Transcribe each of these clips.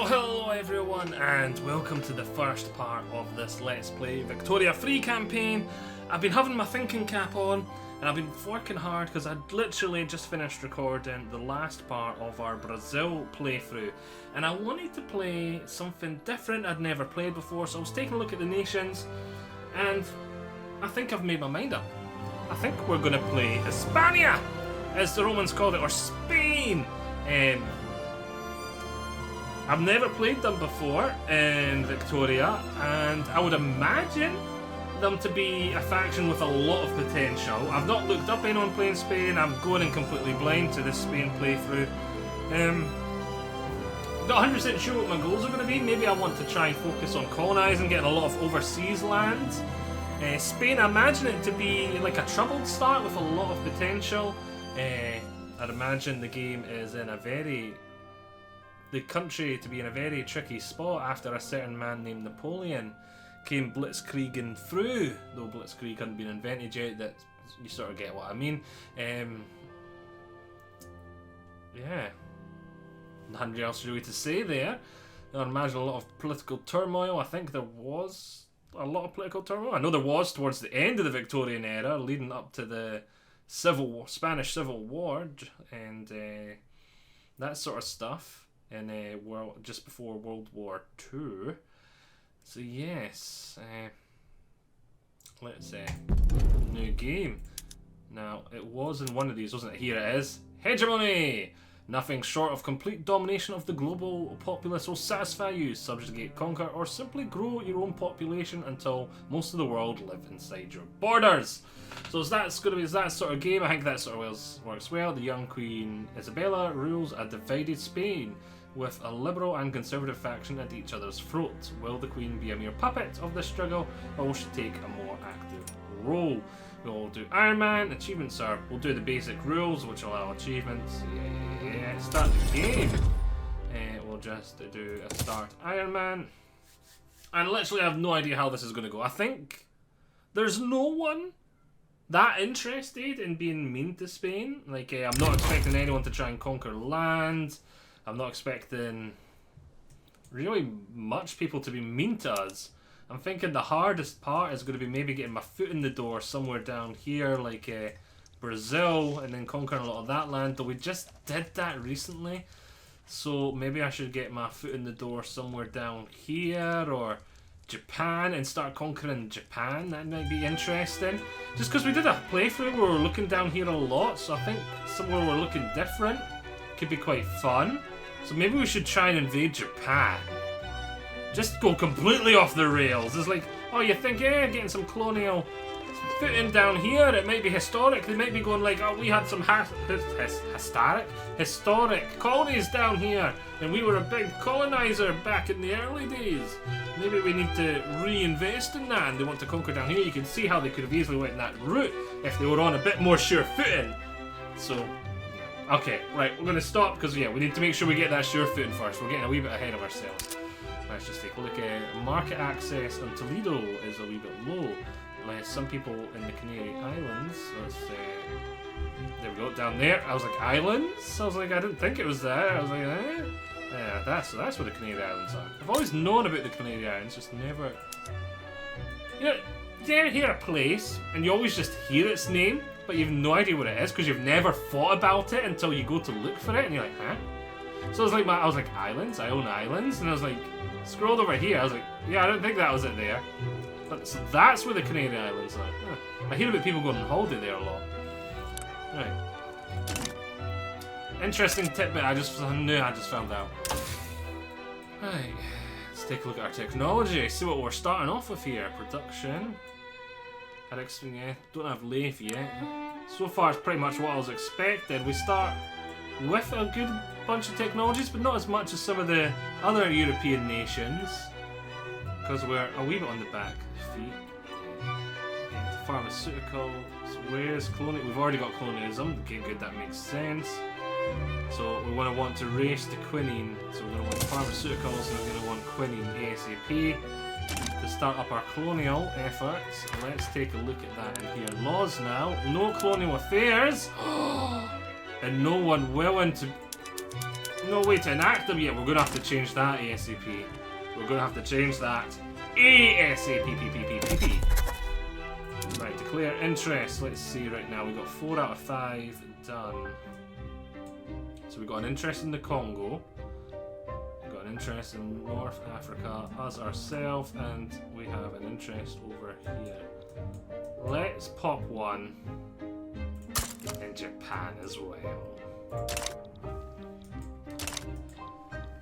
Hello everyone, and welcome to the first part of this Let's Play Victoria Free campaign. I've been having my thinking cap on, and I've been working hard because I'd literally just finished recording the last part of our Brazil playthrough, and I wanted to play something different I'd never played before, so I was taking a look at the nations, and I think I've made my mind up. I think we're going to play Hispania, as the Romans called it, or Spain. I've never played them before in Victoria, and I would imagine them to be a faction with a lot of potential. I've not looked up anyone playing Spain. I'm going in completely blind to this Spain playthrough. Not 100% sure what my goals are going to be. Maybe I want to try and focus on colonising, getting a lot of overseas lands. Spain, I imagine it to be like a troubled start with a lot of potential. I'd imagine the game is in the country to be in a very tricky spot after a certain man named Napoleon came blitzkrieging through, though blitzkrieg hadn't been invented yet. That you sort of get what I mean. Yeah, nothing else really to say there. I imagine a lot of political turmoil. I think there was a lot of political turmoil. I know there was towards the end of the Victorian era, leading up to the Spanish Civil War, and that sort of stuff. In just before World War II. So yes, let's new game. Now it was in one of these, wasn't it? Here it is. Hegemony! Nothing short of complete domination of the global populace will satisfy you. Subjugate, conquer, or simply grow your own population until most of the world live inside your borders. So that's going to be that sort of game. I think that sort of works well. The young Queen Isabella rules a divided Spain, with a liberal and conservative faction at each other's throats. Will the Queen be a mere puppet of this struggle, or will she take a more active role? We'll do Iron Man. Achievements are, we'll do the basic rules, which allow achievements. Yeah, start the game. We'll just do a start Iron Man. And literally I have no idea how this is going to go. I think there's no one that interested in being mean to Spain. Like, I'm not expecting anyone to try and conquer land. I'm not expecting really much people to be mean to us. I'm thinking the hardest part is going to be maybe getting my foot in the door somewhere down here, like Brazil, and then conquering a lot of that land, though we just did that recently. So maybe I should get my foot in the door somewhere down here, or Japan, and start conquering Japan. That might be interesting. Just because we did a playthrough where we're looking down here a lot, so I think somewhere we're looking different could be quite fun. So maybe we should try and invade Japan. Just go completely off the rails. It's like, oh, you think, yeah, getting some colonial footing down here, it might be historic. They might be going like, oh, we had some historic colonies down here, and we were a big colonizer back in the early days. Maybe we need to reinvest in that, and they want to conquer down here. You can see how they could have easily went that route if they were on a bit more sure footing. So, okay, right, we're going to stop because, yeah, we need to make sure we get that sure footing first. We're getting a wee bit ahead of ourselves. Let's just take a look at market access on Toledo is a wee bit low. Some people in the Canary Islands, there we go, down there. I was like, islands? I was like, I didn't think it was there. I was like, eh? Yeah, that's where the Canary Islands are. I've always known about the Canary Islands, just never... You know, you ever hear a place, and you always just hear its name, but you have no idea what it is, because you've never thought about it until you go to look for it, and you're like, huh? So I was like, islands? I own islands? And I was like, scrolled over here, I was like, yeah, I don't think that was it there. But so that's where the Canary Islands are. Huh. I hear about people going on holiday there a lot. Right. Interesting tidbit I just found out. Right. Let's take a look at our technology. See what we're starting off with here. Production. Yeah, don't have lathe yet. So far it's pretty much what I was expecting. We start with a good bunch of technologies, but not as much as some of the other European nations, because we're a wee bit on the back feet. Into pharmaceutical. So where's colonial? We've already got colonialism. Okay, good, that makes sense. So we want to race to quinine. So we're going to want pharmaceuticals, and we're going to want quinine ASAP to start up our colonial efforts. Let's take a look at that in here. Laws now. No colonial affairs. And no one willing to no way to enact them yet. We're going to have to change that ASAP. We're going to have to change that ASAP. Right, declare interest. Let's see right now. We've got 4 out of 5 done. So we've got an interest in the Congo. We've got an interest in North Africa, us ourselves, and we have an interest over here. Let's pop one in Japan as well.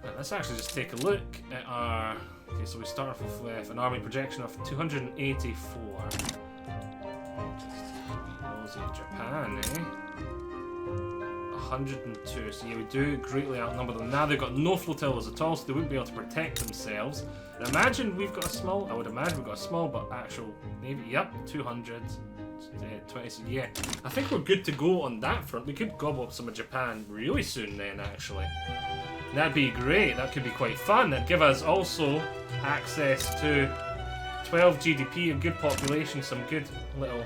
Right, let's actually just take a look at our... Okay, so we start off with an army projection of 284. Japan, eh? 102. So yeah, we do greatly outnumber them. Now they've got no flotillas at all, so they wouldn't be able to protect themselves. And imagine we've got a small... I would imagine we've got a small, but actual... Maybe, yep, 200. 20, so yeah. I think we're good to go on that front. We could gobble up some of Japan really soon then, actually. That'd be great. That could be quite fun. That'd give us also access to 12 GDP, a good population, some good little...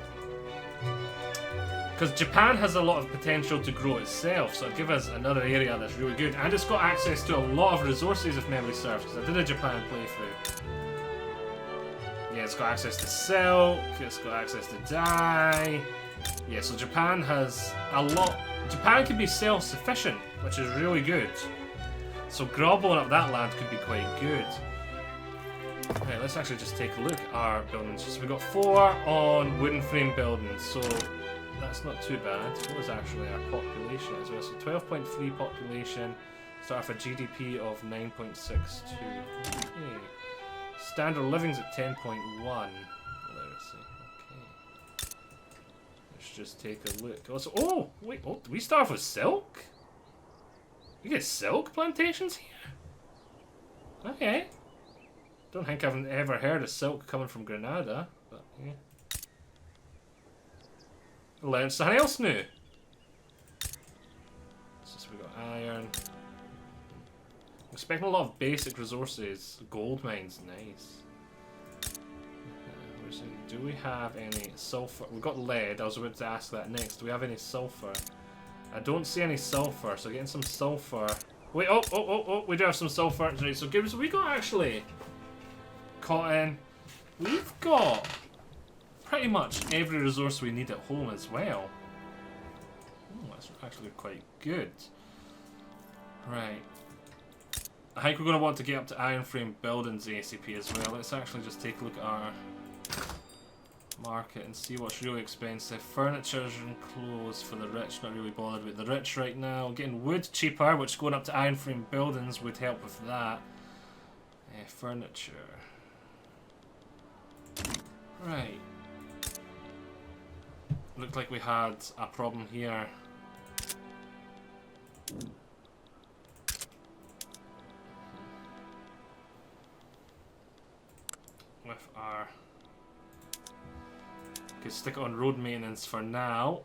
Because Japan has a lot of potential to grow itself, so it'll give us another area that's really good. And it's got access to a lot of resources, if memory serves, because I did a Japan playthrough. Yeah, it's got access to silk, it's got access to dye. Yeah, so Japan has a lot... Japan can be self-sufficient, which is really good. So gobbling up that land could be quite good. Right, let's actually just take a look at our buildings. So we've got 4 on wooden frame buildings, so... That's not too bad. What was actually our population as well? So 12.3 population. Start off a GDP of 9.62. Okay. Standard of living's at 10.1. Literacy. Okay. Let's just take a look. Also, oh, wait. Oh, do we start off with silk? We get silk plantations here? Okay. Don't think I've ever heard of silk coming from Grenada, but yeah. Learn something else new. So we got iron. I'm expecting a lot of basic resources. Gold mines, nice. Do we have any sulfur? We've got lead. I was about to ask that next. Do we have any sulfur? I don't see any sulfur, so getting some sulfur. Wait, oh, we do have some sulfur. Right, so give us. We got actually cotton. We've got pretty much every resource we need at home as well. Oh, that's actually quite good. Right. I think we're going to want to get up to iron frame buildings ASAP as well. Let's actually just take a look at our market and see what's really expensive. Furniture and clothes for the rich, not really bothered with the rich right now. Getting wood cheaper, which going up to iron frame buildings would help with that. Furniture. Right. Looked like we had a problem here. With our... Could stick it on road maintenance for now.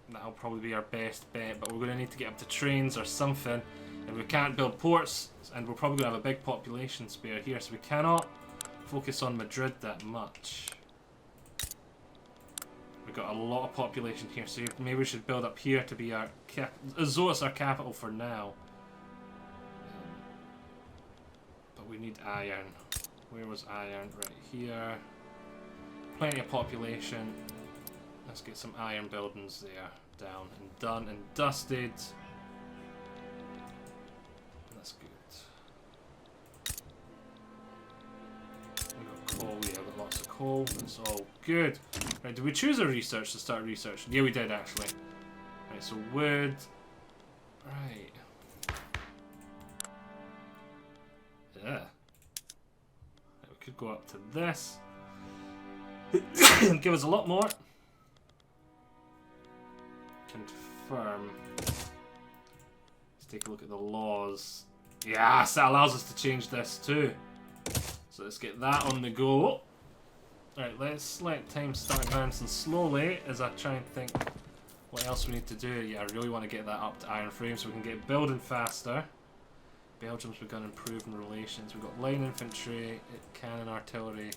That'll probably be our best bet, but we're going to need to get up to trains or something. And we can't build ports, and we're probably going to have a big population spare here, so we cannot focus on Madrid that much. We've got a lot of population here, so maybe we should build up here to be our Azores, our capital for now. But we need iron. Where was iron? Right here. Plenty of population. Let's get some iron buildings there. Down and done and dusted. That's good. We got coal, yeah, we've got lots of coal. That's all good. Right, did we choose a research to start researching? Yeah, we did actually. Right, so wood. Right. Yeah. Right, we could go up to this. Give us a lot more. Confirm. Let's take a look at the laws. Yes, that allows us to change this too. So let's get that on the go. Alright, let's let time start advancing slowly as I try and think what else we need to do. Yeah, I really want to get that up to iron frame so we can get building faster. Belgium's begun improving relations. We've got line infantry, cannon artillery.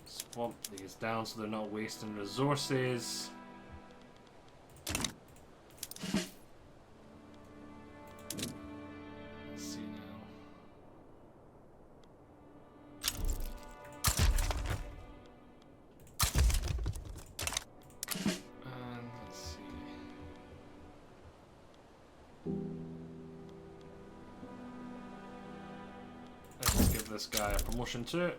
Swamp these down so they're not wasting resources. this guy a promotion too.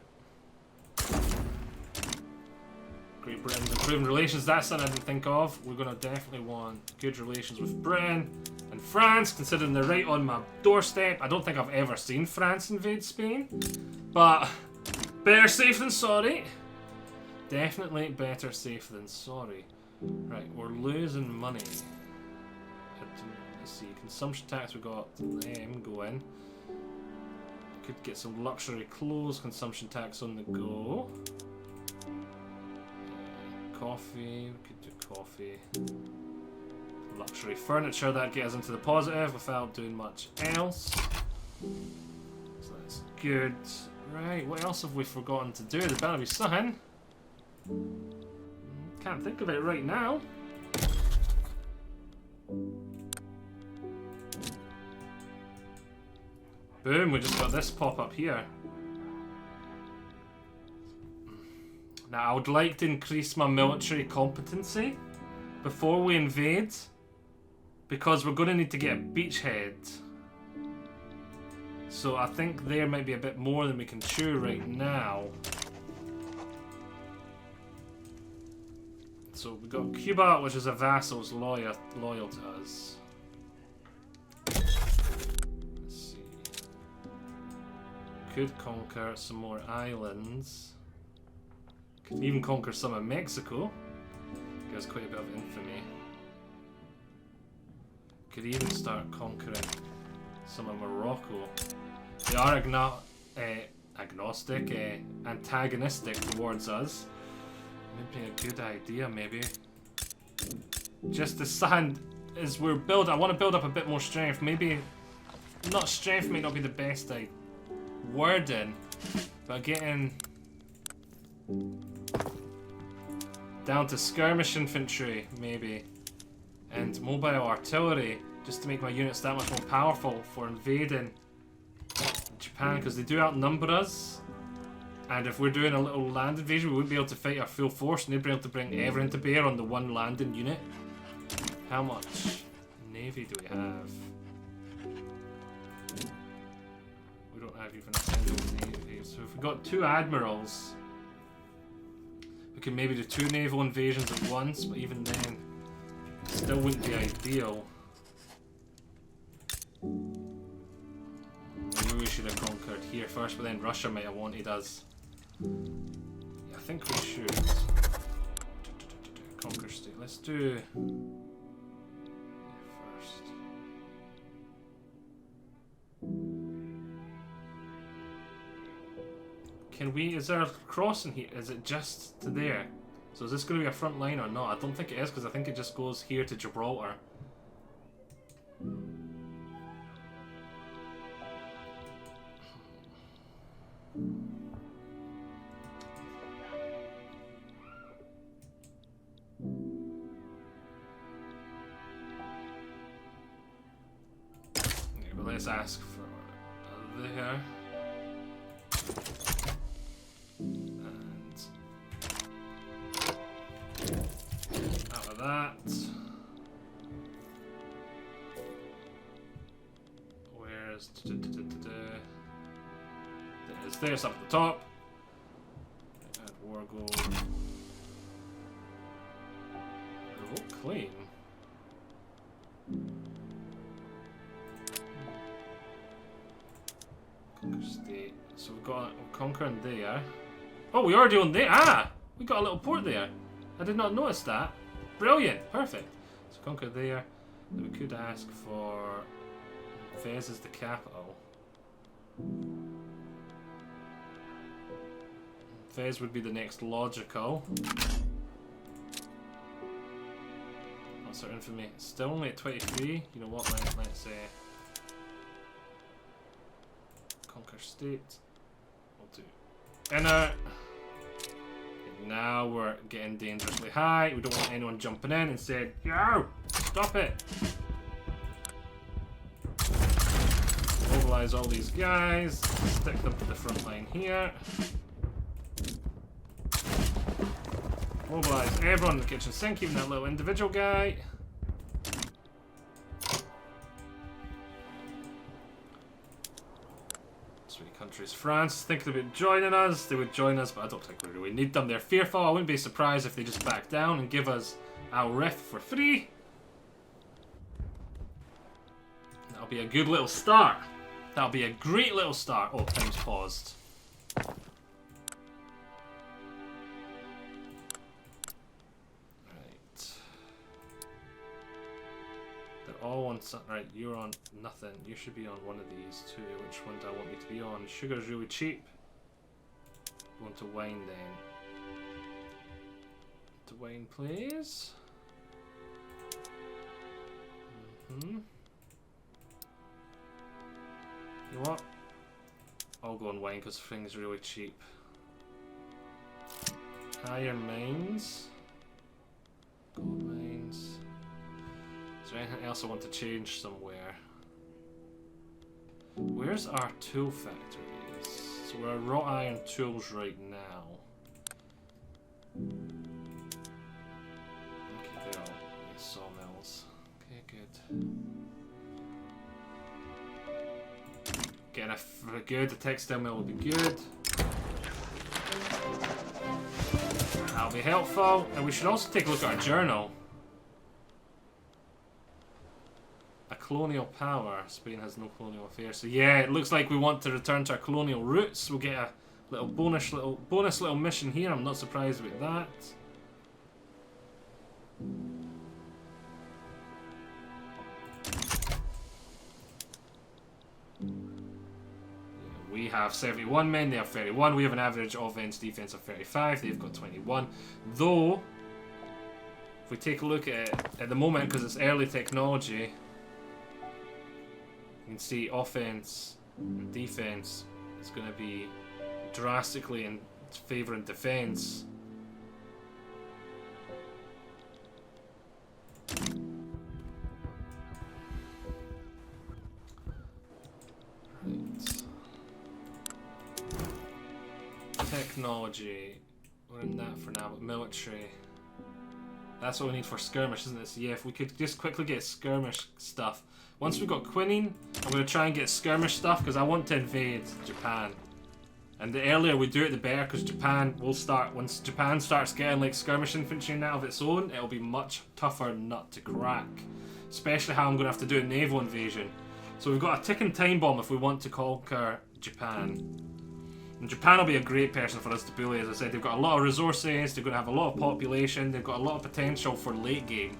Great Britain's improving relations, that's something I didn't think of. We're gonna definitely want good relations with Britain and France, considering they're right on my doorstep. I don't think I've ever seen France invade Spain, but better safe than sorry. Definitely better safe than sorry. Right, we're losing money. Let's see, consumption tax, we got them going. Could get some luxury clothes, consumption tax on the go. Coffee, we could do coffee. Luxury furniture, that gets us into the positive without doing much else. So that's good. Right, what else have we forgotten to do? There's better be something. Can't think of it right now. Boom, we just got this pop up here. Now, I would like to increase my military competency before we invade, because we're going to need to get a beachhead. So I think there might be a bit more than we can chew right now. So we got Cuba, which is a vassal's loyal to us. Let's see. Could conquer some more islands. Could even conquer some of Mexico. Gives quite a bit of infamy. Could even start conquering some of Morocco. They are agnostic, antagonistic towards us. Maybe a good idea, maybe. Just the sand is I want to build up a bit more strength. Maybe not strength may not be the best wording, but getting down to skirmish infantry maybe, and mobile artillery, just to make my units that much more powerful for invading Japan, because they do outnumber us. And if we're doing a little land invasion, we wouldn't be able to fight our full force, and they'd be able to bring everything to bear on the one landing unit. How much navy do we have? We don't have even a single navy. So if we've got 2 admirals, we can maybe do 2 naval invasions at once, but even then, it still wouldn't be ideal. Maybe we should have conquered here first, but then Russia might have wanted us. Yeah, I think we should conquer state. Let's do here first. Can we? Is there a crossing here? Is it just to there? So is this going to be a front line or not? I don't think it is, because I think it just goes here to Gibraltar. Let's ask for there. And out of that. Where's there's up at the top. Add war gold. Revoke claim. State. So we're conquering there. Oh, we are doing there. Ah! We got a little port there. I did not notice that. Brilliant. Perfect. So conquer there. Then we could ask for Fez as the capital. Fez would be the next logical. What's our infamy? Still only at 23. You know what? Let's say conquer state. We'll do inner. And now we're getting dangerously high. We don't want anyone jumping in and saying, "Yo, stop it!" Mobilize all these guys. Stick them to the front line here. Mobilize everyone in the kitchen sink, even that little individual guy. So 3 countries. France thinking about joining us. They would join us, but I don't think we really need them. They're fearful. I wouldn't be surprised if they just back down and give us our rift for free. That'll be a good little start. That'll be a great little start. Oh, time's paused. All on right, you're on nothing. You should be on one of these two. Which one do I want you to be on? Sugar's really cheap. Going to wine then. To wine, please. You know what? I'll go on wine because things really cheap. Iron mines. Gold mines. Is there anything else I want to change somewhere? Where's our tool factories? So we're at wrought iron tools right now. Okay, they're all these sawmills. Okay, good. Getting a good, the textile mill will be good. That'll be helpful. And we should also take a look at our journal. Colonial power. Spain has no colonial affairs. So yeah, it looks like we want to return to our colonial roots. We'll get a little bonus little mission here. I'm not surprised with that. Yeah, we have 71 men, they have 31. We have an average offense defense of 35. They've got 21. Though, if we take a look at it at the moment, because it's early technology, you can see offense and defense is going to be drastically in favouring defense. Right. Technology. We're in that for now, but military. That's what we need for skirmish, isn't it? So yeah, if we could just quickly get skirmish stuff. Once we've got quinine, I'm going to try and get skirmish stuff because I want to invade Japan. And the earlier we do it, the better, because Japan will start, once Japan starts getting like skirmish infantry now of its own, it'll be much tougher nut to crack. Especially how I'm going to have to do a naval invasion. So we've got a ticking time bomb if we want to conquer Japan. And Japan will be a great person for us to bully, as I said. They've got a lot of resources, they're going to have a lot of population, they've got a lot of potential for late game.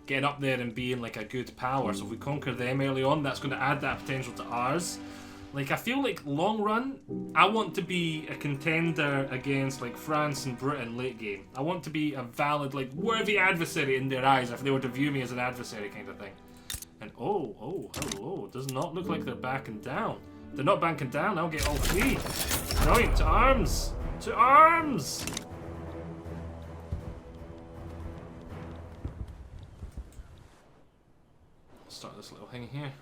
Getting up there and being like a good power. So if we conquer them early on, that's going to add that potential to ours. Like, I feel like long run, I want to be a contender against like France and Britain late game. I want to be a valid, like, worthy adversary in their eyes if they were to view me as an adversary kind of thing. And oh, hello. Does not look like they're backing down. They're not backing down, I'll get all three. Right, to arms! To arms! Start this little thing here.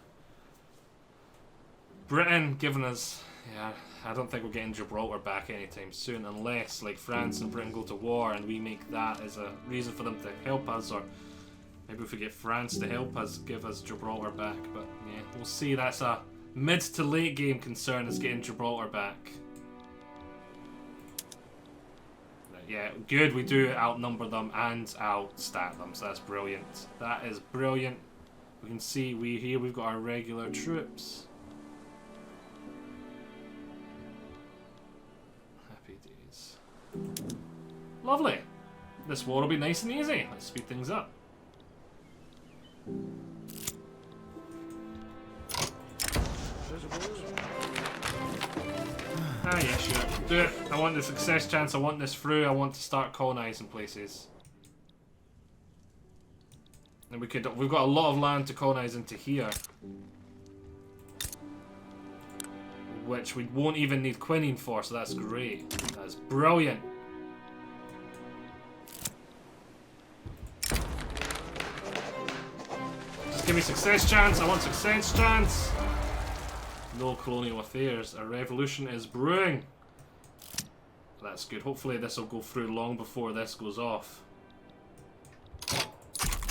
Britain giving us, yeah, I don't think we're getting Gibraltar back anytime soon, unless like France and Britain go to war and we make that as a reason for them to help us, or maybe if we get France to help us, give us Gibraltar back. But yeah, we'll see. That's a mid to late game concern, is getting Gibraltar back. Yeah, good, we do outnumber them and outstat them, so that's brilliant. That is brilliant. We can see we've got our regular troops. Happy days. Lovely. This war will be nice and easy. Let's speed things up. Ah, yeah, sure. Do it. I want the success chance. I want this through. I want to start colonising places. And we've got a lot of land to colonise into here. Which we won't even need quinine for, so that's great. That's brilliant. Just give me success chance. I want success chance. No colonial affairs. A revolution is brewing. That's good. Hopefully this will go through long before this goes off.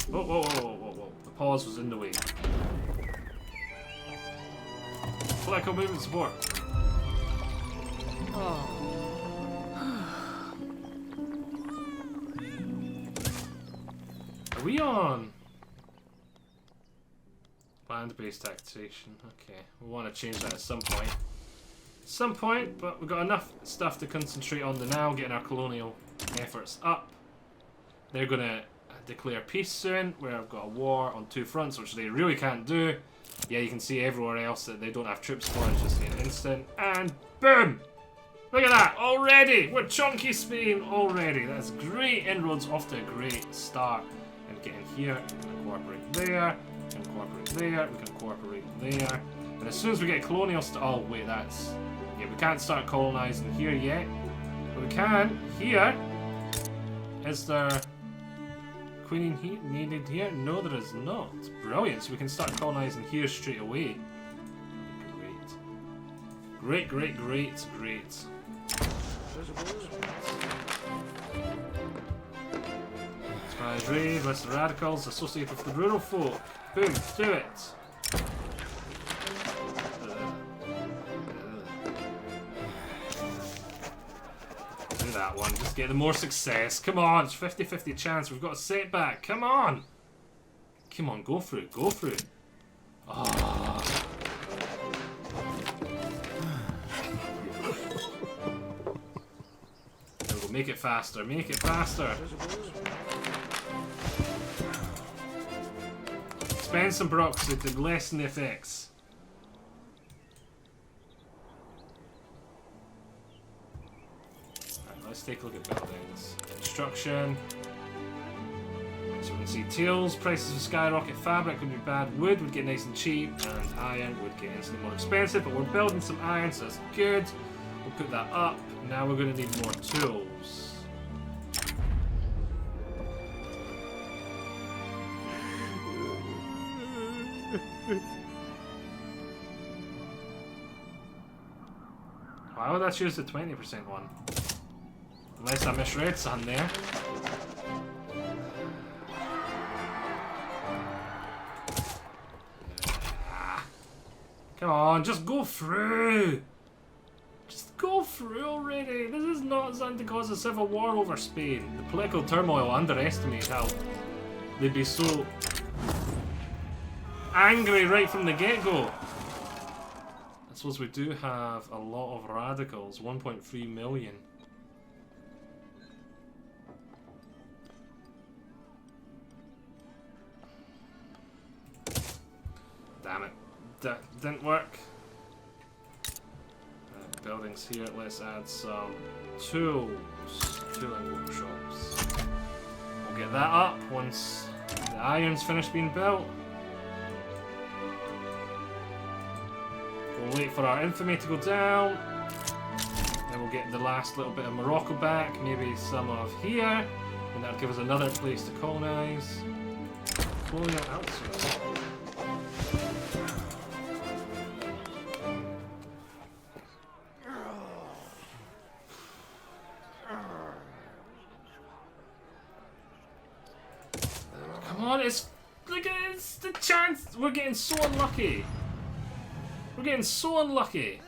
Whoa. The pause was in the way. Political movement support. Are we on land-based taxation? Okay, we want to change that at some point. Some point, but we've got enough stuff to concentrate on now, getting our colonial efforts up. They're going to declare peace soon, where I've got a war on 2 fronts, which they really can't do. Yeah, you can see everywhere else that they don't have troops for, it's just an instant, and boom! Look at that, already! We're chunky Spain already. That's great inroads, off to a great start. And get in here, we can incorporate there, we can incorporate there, we can incorporate there. And as soon as we get colonial oh wait, that's... Yeah, we can't start colonizing here yet. But we can here. Is there queening needed here? No, there is not. Brilliant, so we can start colonizing here straight away. Great. Great. Spies raid, list of radicals associated with the rural folk. Boom, do it. Do that one, just get the more success. Come on, it's 50-50 chance. We've got a setback. Come on. Come on, go through, go through. Ah. There we go, make it faster, make it faster. Spend some bureaucracy to lessen the effects. Right, let's take a look at buildings. Construction. So we can see teals, prices would skyrocket, fabric would be bad, wood would get nice and cheap, and iron would get instantly more expensive, but we're building some iron, so that's good. We'll put that up. Now we're going to need more tools. Why would I choose the 20% one? Unless I misread something there. Come on, just go through! Just go through already! This is not something to cause a civil war over Spain. The political turmoil underestimates how they'd be so angry right from the get-go. I suppose we do have a lot of radicals, 1.3 million. Damn it. That didn't work. Buildings here, let's add some tools. Tooling workshops. We'll get that up once the iron's finished being built. We'll wait for our infamy to go down. Then we'll get the last little bit of Morocco back, maybe some of here. And that'll give us another place to colonize. Colonial outsourcing. Come on, it's the chance. We're getting so unlucky. We're getting so unlucky.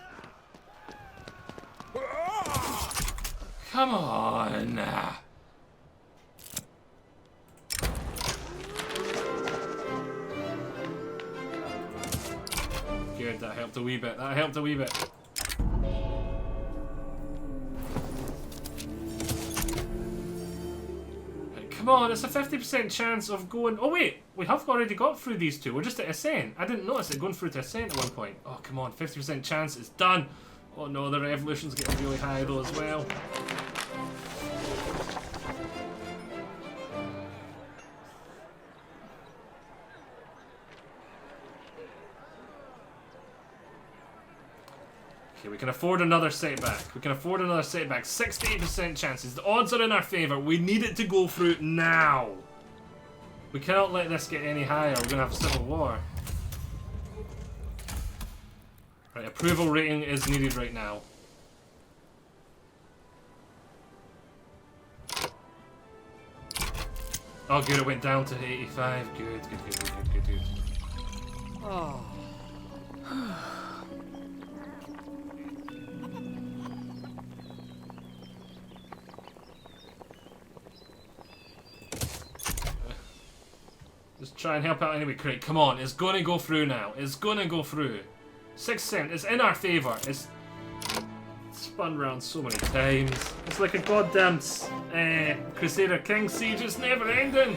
Come on. Good, that helped a wee bit. That helped a wee bit. Come on, it's a 50% chance of going... Oh wait, we have already got through these two. We're just at Ascent. I didn't notice it going through to Ascent at one point. Oh, come on, 50% chance, it's done. Oh no, the revolution's getting really high though as well. Okay, we can afford another setback. We can afford another setback. 68% chances. The odds are in our favour. We need it to go through now. We cannot let this get any higher. We're going to have a civil war. Right, approval rating is needed right now. Oh good, it went down to 85. Good. Oh. Try and help out anyway, Craig. Come on, it's gonna go through now. It's gonna go through. 6%. It's in our favour. It's spun round so many times. It's like a goddamn Crusader King siege. It's never ending.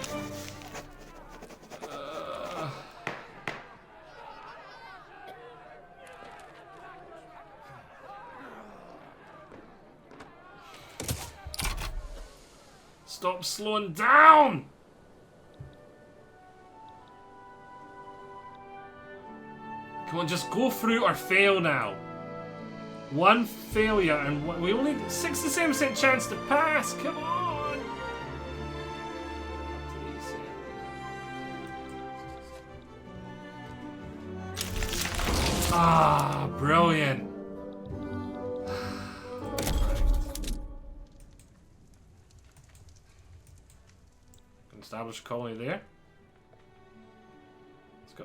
Stop slowing down! Come on, just go through or fail now. One failure and we only 67% chance to pass. Come on! Ah, brilliant. Establish a colony there. Let's go.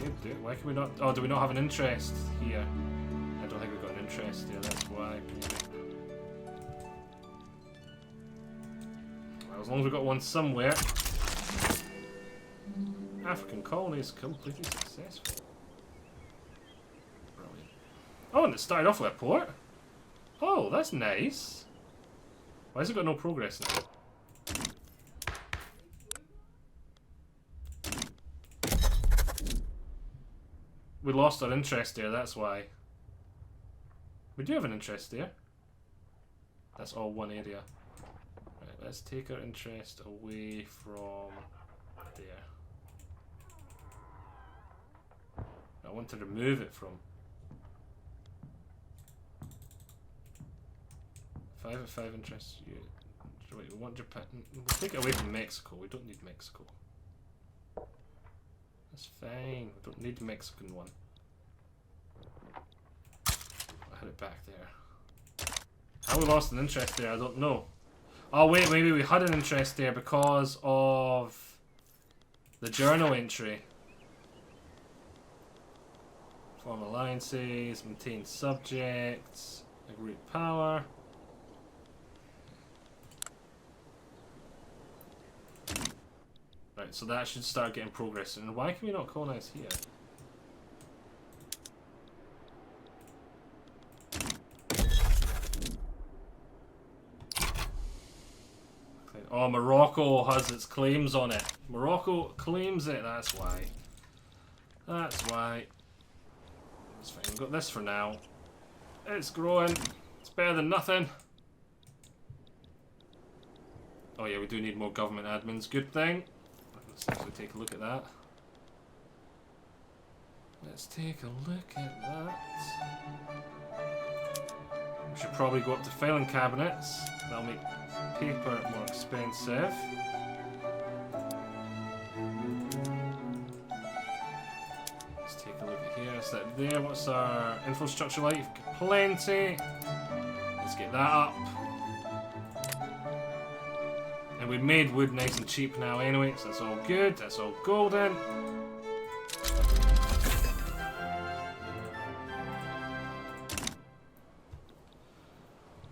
Okay, why can we not? Oh, do we not have an interest here? I don't think we've got an interest here, that's why. Well, as long as we've got one somewhere. African colony is completely successful. Brilliant. Oh, and it started off with a port? Oh, that's nice. Why has it got no progress now? We lost our interest there, that's why. We do have an interest there. That's all one area. Right, let's take our interest away from there. I want to remove it from 5 of 5 interests. Wait, we want Japan. We'll take it away from Mexico. We don't need Mexico. That's fine. We don't need the Mexican one. I had it back there. How we lost an interest there, I don't know. Oh wait, maybe we had an interest there because of the journal entry. Form alliances, maintain subjects, agree power. Right, so that should start getting progress. And why can we not colonize here? Oh, Morocco has its claims on it. Morocco claims it, that's why. That's why. It's fine, we've got this for now. It's growing. It's better than nothing. Oh yeah, we do need more government admins. Good thing. Let's actually take a look at that. Let's take a look at that. We should probably go up to filing cabinets. That'll make paper more expensive. Let's take a look at here. Is that there? What's our infrastructure like? Plenty. Let's get that up. And we made wood nice and cheap now anyway, so that's all good. That's all golden.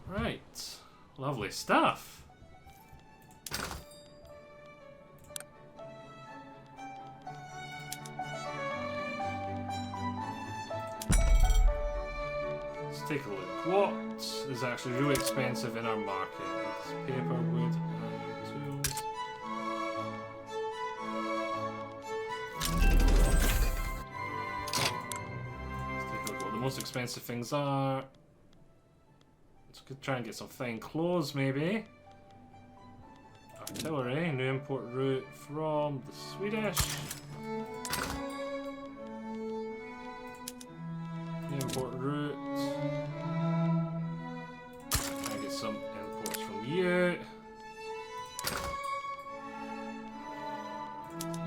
Right. Lovely stuff. Let's take a look. What is actually really expensive in our market? It's paper, wood, and tools. Let's take a look at what the most expensive things are. Let's try and get some fine clothes, maybe. Artillery, new import route from the Swedish. New import route. Try and get some imports from you.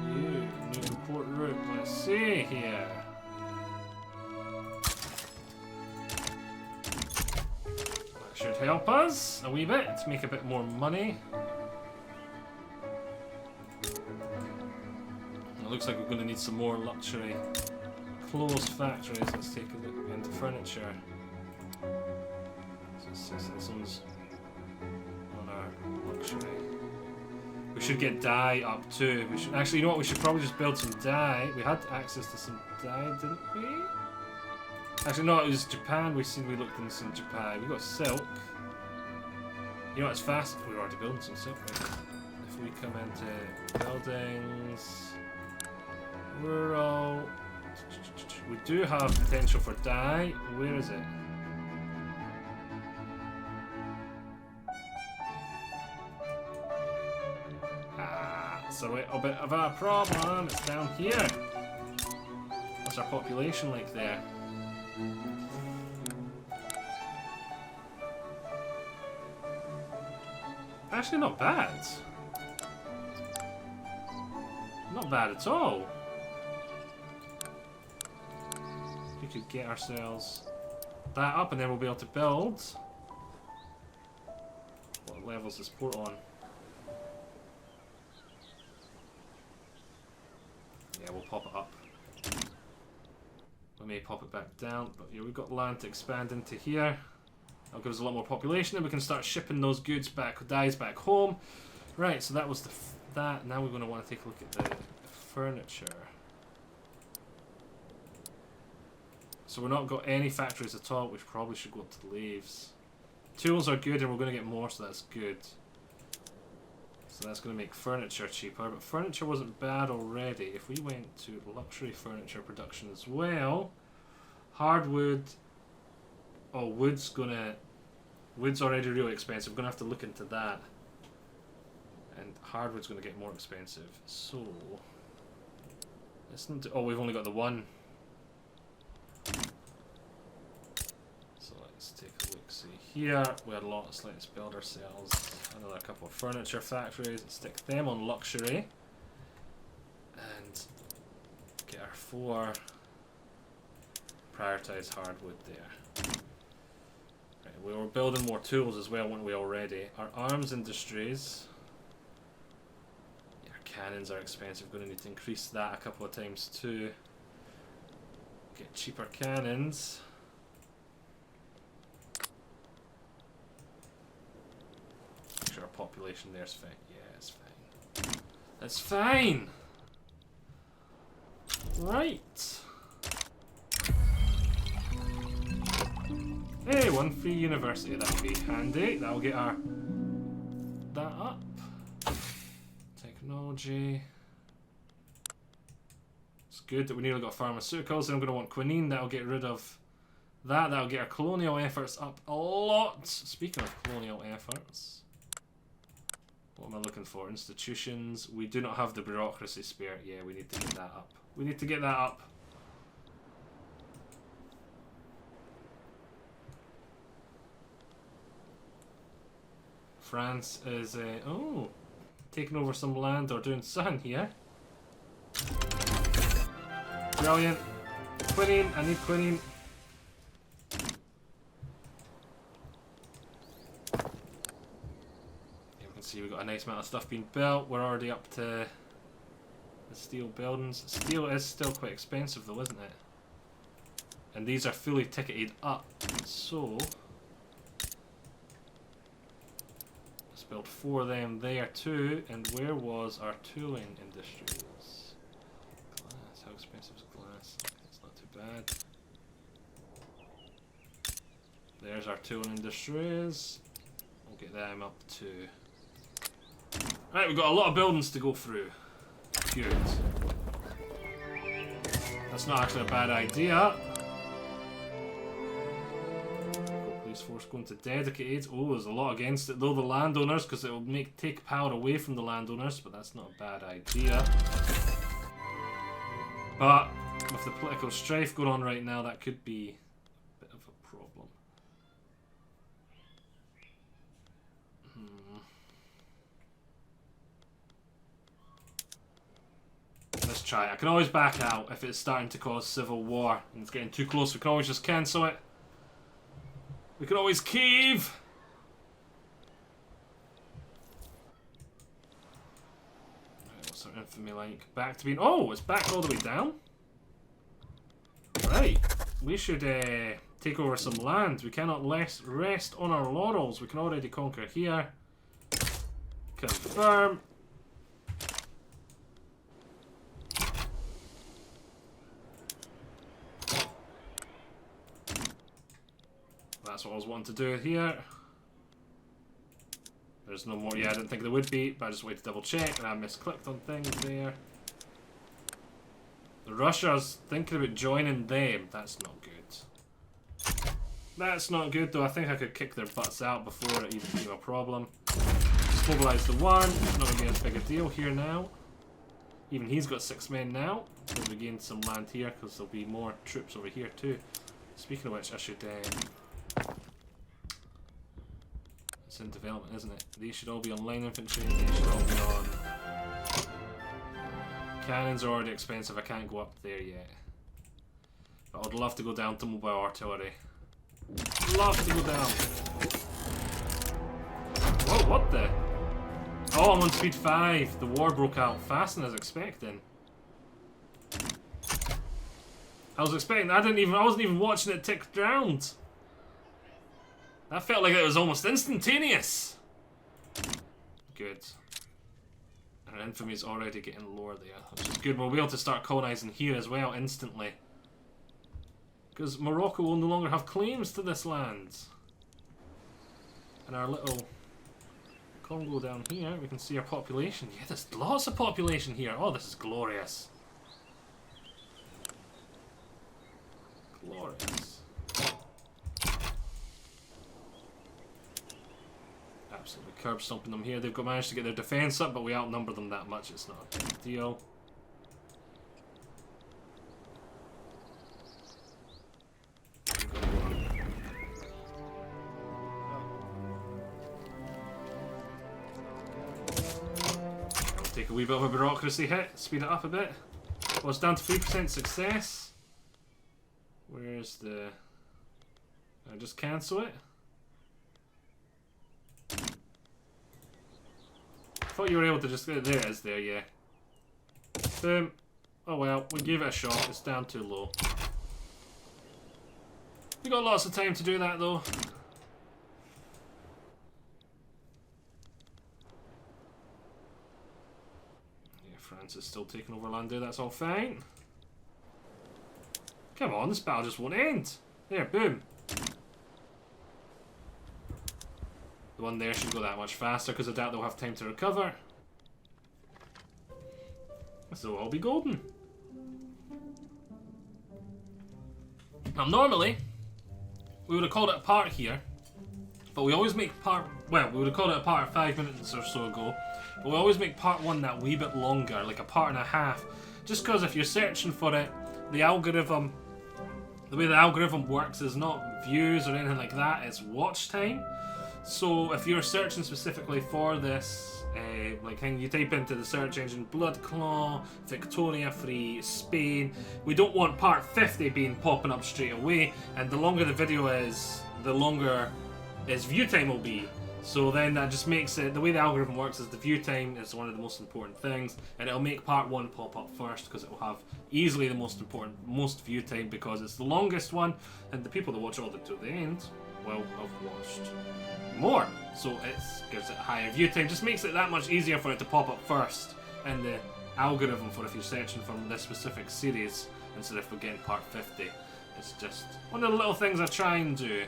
You, new import route. Let's see here. Should help us a wee bit to make a bit more money. It looks like we're going to need some more luxury clothes factories. Let's take a look into furniture. So this one's on our luxury. We should get dye up too. We should actually, you know what? We should probably just build some dye. We had access to some dye, didn't we? Actually, no. It was Japan. We looked in some Japan. We got silk. You know, it's fast. We're already building some silk. Right? If we come into buildings, rural, we do have potential for dye. Where is it? So a bit of a problem. It's down here. What's our population like there? Actually, not bad. Not bad at all. We could get ourselves that up, and then we'll be able to build. What levels is port on? Yeah, we'll pop it up. We may pop it back down, but yeah, we've got land to expand into here. That'll give us a lot more population, and we can start shipping those goods back, dyes back home. Right, so that was that. Now we're going to want to take a look at the furniture. So we've not got any factories at all, which probably should go up to the leaves. Tools are good, and we're going to get more, so that's good. So that's going to make furniture cheaper, but furniture wasn't bad already. If we went to luxury furniture production as well, hardwood, oh, wood's already really expensive. We're going to have to look into that. And hardwood's going to get more expensive. So, let's not do, oh, we've only got the one. So let's take a look, see here. We had lots, let's build ourselves another couple of furniture factories and stick them on luxury. And get our 4. Prioritize hardwood there. Right, we were building more tools as well, weren't we already? Our arms industries. Yeah, our cannons are expensive. We're going to need to increase that a couple of times too. Get cheaper cannons. Make sure our population there's fine. Yeah, it's fine. That's fine! Right. Hey, 1 free university. That'll be handy. That'll get our that up. Technology. It's good that we nearly got pharmaceuticals. Then I'm going to want quinine. That'll get rid of that. That'll get our colonial efforts up a lot. Speaking of colonial efforts, what am I looking for? Institutions. We do not have the bureaucracy spare. Yeah, we need to get that up. We need to get that up. France is taking over some land or doing something here. Brilliant. Quinine, I need quinine. Yeah, we can see we've got a nice amount of stuff being built. We're already up to the steel buildings. Steel is still quite expensive though, isn't it? And these are fully ticketed up, so let's build 4 of them there too. And where was our tooling industries? Glass, how expensive is glass? It's not too bad. There's our tooling industries. We'll get them up too. Right, we've got a lot of buildings to go through. Good. That's not actually a bad idea. Police force going to dedicated. Oh, there's a lot against it though, the landowners, because it will take power away from the landowners, but that's not a bad idea. But with the political strife going on right now, that could be a bit of a problem. Let's try it. I can always back out if it's starting to cause civil war and it's getting too close. We can always just cancel it. We can always cave. Right, what's our infamy like? Back to being... Oh, it's back all the way down? Right. We should take over some land. We cannot rest on our laurels. We can already conquer here. Confirm. that's what I was wanting to do here. There's no more. Yeah, I didn't think there would be, but I just waited to double check, and I misclicked on things there. Russia's thinking about joining them. That's not good. That's not good, though. I think I could kick their butts out before it even became a problem. Just mobilise the one. It's not going to be as big a deal here now. Even he's got 6 men now. We'll regain some land here because there'll be more troops over here too. Speaking of which, I should. It's in development, isn't it? These should all be on line infantry. They should all be on. Cannons are already expensive. I can't go up there yet. But I'd love to go down to mobile artillery. Love to go down. Whoa, what the? Oh, I'm on speed 5. The war broke out faster than I was expecting. I wasn't even watching it tick round. That felt like it was almost instantaneous. Good. Our infamy's already getting lower there, which is good. We'll be able to start colonising here as well instantly. Because Morocco will no longer have claims to this land. And our little Congo down here, we can see our population. Yeah, there's lots of population here. Oh, this is glorious. Glorious. Absolutely curb stomping them here. They've managed to get their defence up, but we outnumber them that much. It's not a big deal. Take a wee bit of a bureaucracy hit, speed it up a bit. Well, it's down to 3% success. Where's the... I just cancel it? I thought you were able to just... There it is there, yeah. Boom. Oh well, we gave it a shot. It's down too low. We got lots of time to do that though. France is still taking over land there, that's all fine. Come on, this battle just won't end. There, boom. The one there should go that much faster because I doubt they'll have time to recover. This will all be golden. Now normally, we would have called it a part here, but we always make part, well, we would have called it a part 5 minutes or so ago. But we always make part 1 that wee bit longer, like a part and a half. Just because if you're searching for it, the algorithm, the way the algorithm works is not views or anything like that, it's watch time. So if you're searching specifically for this, like thing, you type into the search engine Bloodclaw, Victoria Free, Spain. We don't want part 50 being popping up straight away, and the longer the video is, the longer its view time will be. So then that just makes it, the way the algorithm works is the view time is one of the most important things, and it'll make part 1 pop up first because it will have easily the most view time because it's the longest one, and the people that watch all the way to the end will have watched more. So it gives it higher view time, just makes it that much easier for it to pop up first in the algorithm for if you're searching for this specific series instead of getting part 50. It's just one of the little things I try and do.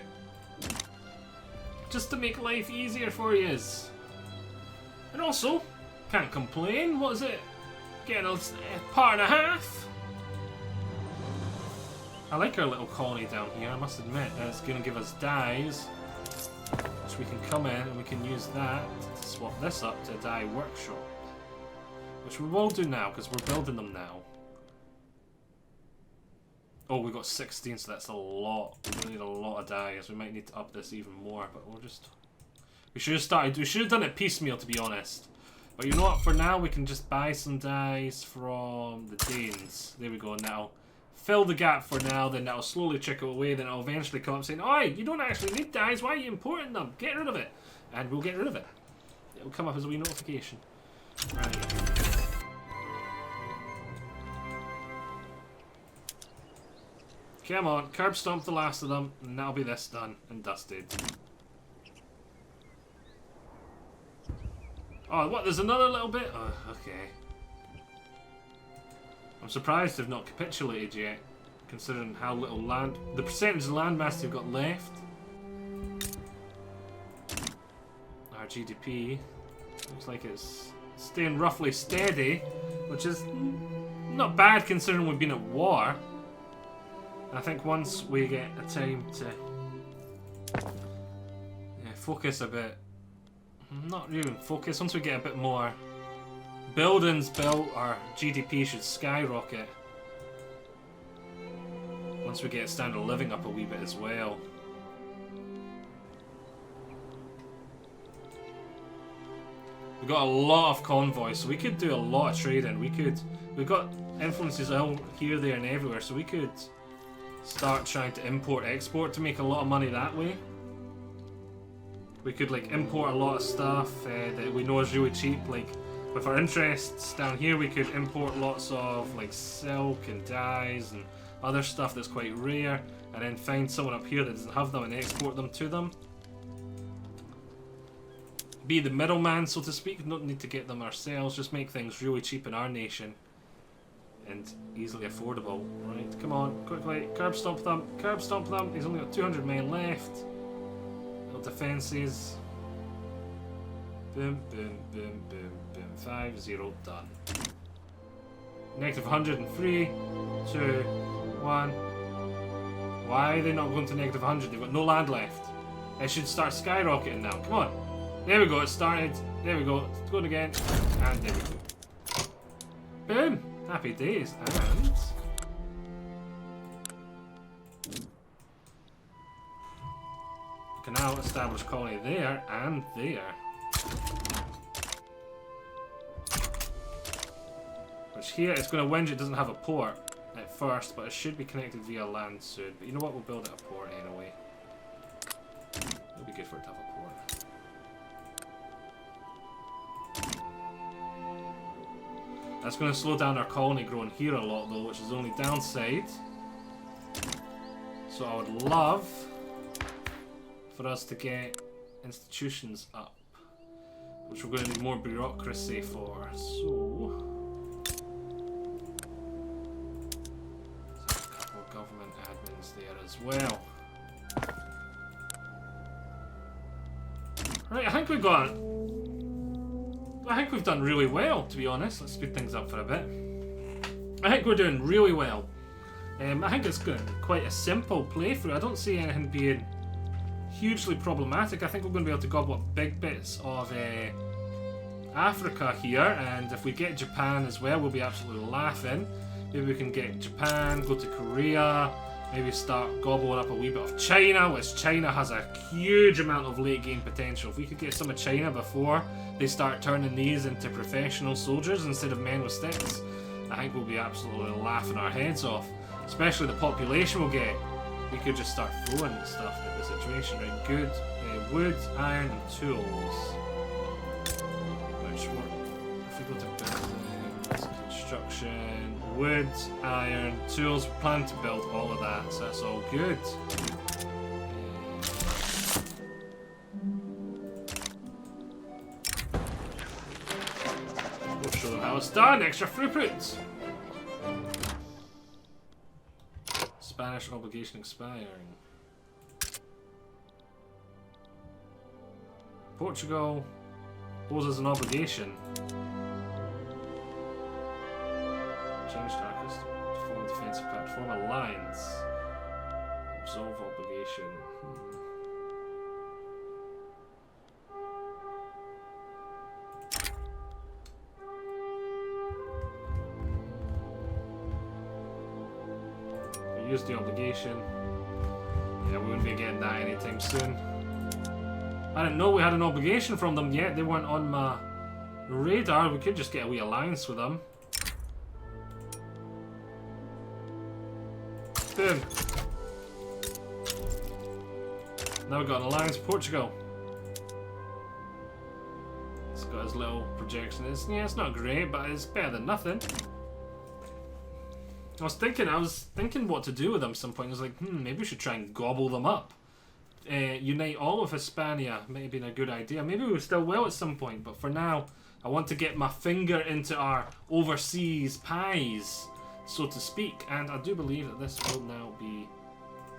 Just to make life easier for you. And also, can't complain. What is it? Getting a part and a half. I like our little colony down here, I must admit. It's going to give us dyes, which we can come in and we can use that to swap this up to a dye workshop. Which we will do now, because we're building them now. Oh, we got 16, so that's a lot. We need a lot of dyes. We might need to up this even more, but we'll just... We should have started... We should have done it piecemeal, to be honest. But you know what? For now, we can just buy some dyes from the Danes. There we go. Now, fill the gap for now. Then that'll slowly trickle away. Then it'll eventually come up saying, "Oi, you don't actually need dyes. Why are you importing them? Get rid of it." And we'll get rid of it. It'll come up as a wee notification. Right. Come on, curb stomp the last of them, and that'll be this done and dusted. Oh, what? There's another little bit? Oh, okay. I'm surprised they've not capitulated yet, considering how little land... The percentage of land mass they've got left. GDP looks like it's staying roughly steady, which is not bad considering we've been at war. I think once we get a time to focus a bit, not really focus, once we get a bit more buildings built, our GDP should skyrocket. Once we get standard of living up a wee bit as well. We've got a lot of convoys, so we could do a lot of trading. We've got influences all here, there and everywhere, so we could start trying to import, export to make a lot of money that way. We could like import a lot of stuff that we know is really cheap, like with our interests down here we could import lots of like silk and dyes and other stuff that's quite rare, and then find someone up here that doesn't have them and export them to them. Be the middleman, so to speak, not need to get them ourselves, just make things really cheap in our nation and easily affordable. Right, come on, quickly, curb stomp them, curb stomp them. He's only got 200 men left. Little defences. Boom, boom, boom, boom, boom. 5-0, done. Negative 103, 2, 1. Why are they not going to negative 100? They've got no land left. It should start skyrocketing now. Come on. There we go, it started. There we go. It's going again. And there we go. Boom. Happy days. And we can now establish colony there and there. Which here, it's going to whinge it doesn't have a port at first, but it should be connected via land soon. But you know what, we'll build it a port anyway. It'll be good for it to have a port. That's going to slow down our colony growing here a lot though, which is the only downside. So I would love for us to get institutions up, which we're going to need more bureaucracy for. So government admins there as well. Right, I think we've done really well, to be honest. Let's speed things up for a bit. I think we're doing really well. I think it's quite a simple playthrough. I don't see anything being hugely problematic. I think we're going to be able to gobble up big bits of Africa here, and if we get Japan as well, we'll be absolutely laughing. Maybe we can get Japan, go to Korea, maybe start gobbling up a wee bit of China, which China has a huge amount of late game potential. If we could get some of China before they start turning these into professional soldiers instead of men with sticks, I think we'll be absolutely laughing our heads off. Especially the population we'll get. We could just start throwing stuff at the situation. Right, good. Wood, iron, and tools. Which one? If we go to building, construction, wood, iron, tools, we plan to build all of that, so that's all good. We'll show them how it's done. Extra throughput. Spanish obligation expiring. Portugal poses an obligation. Change targets to form defensive pact. Form alliance. Absolve obligation. Use the obligation. Yeah, we wouldn't be getting that anytime soon. I didn't know we had an obligation from them yet. They weren't on my radar. We could just get a wee alliance with them. Boom. Now we've got an alliance with Portugal. It's got his little projection. It's not great, but it's better than nothing. I was thinking what to do with them at some point. I was like, maybe we should try and gobble them up. Unite all of Hispania may have been a good idea. Maybe we still will at some point, but for now, I want to get my finger into our overseas pies, so to speak. And I do believe that this will now be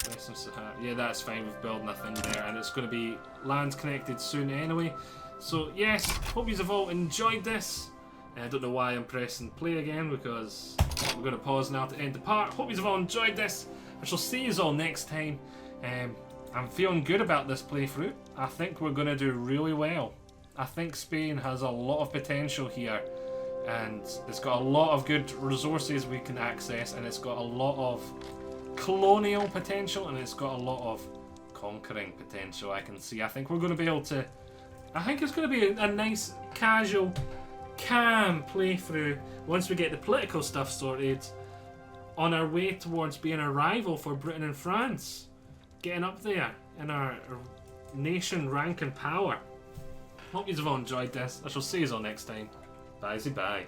Western Sahara. Yeah, that's fine with building a thing there, and it's going to be land connected soon anyway. So yes, hope you've all enjoyed this. I don't know why I'm pressing play again, because we're going to pause now to end the part. Hope you've all enjoyed this. I shall see you all next time. I'm feeling good about this playthrough. I think we're going to do really well. I think Spain has a lot of potential here, and it's got a lot of good resources we can access, and it's got a lot of colonial potential, and it's got a lot of conquering potential. I can see. I think we're going to be able to. I think it's going to be a nice, casual, calm playthrough once we get the political stuff sorted, on our way towards being a rival for Britain and France, getting up there in our nation rank and power. Hope you've all enjoyed this. I shall see you all next time. Bye.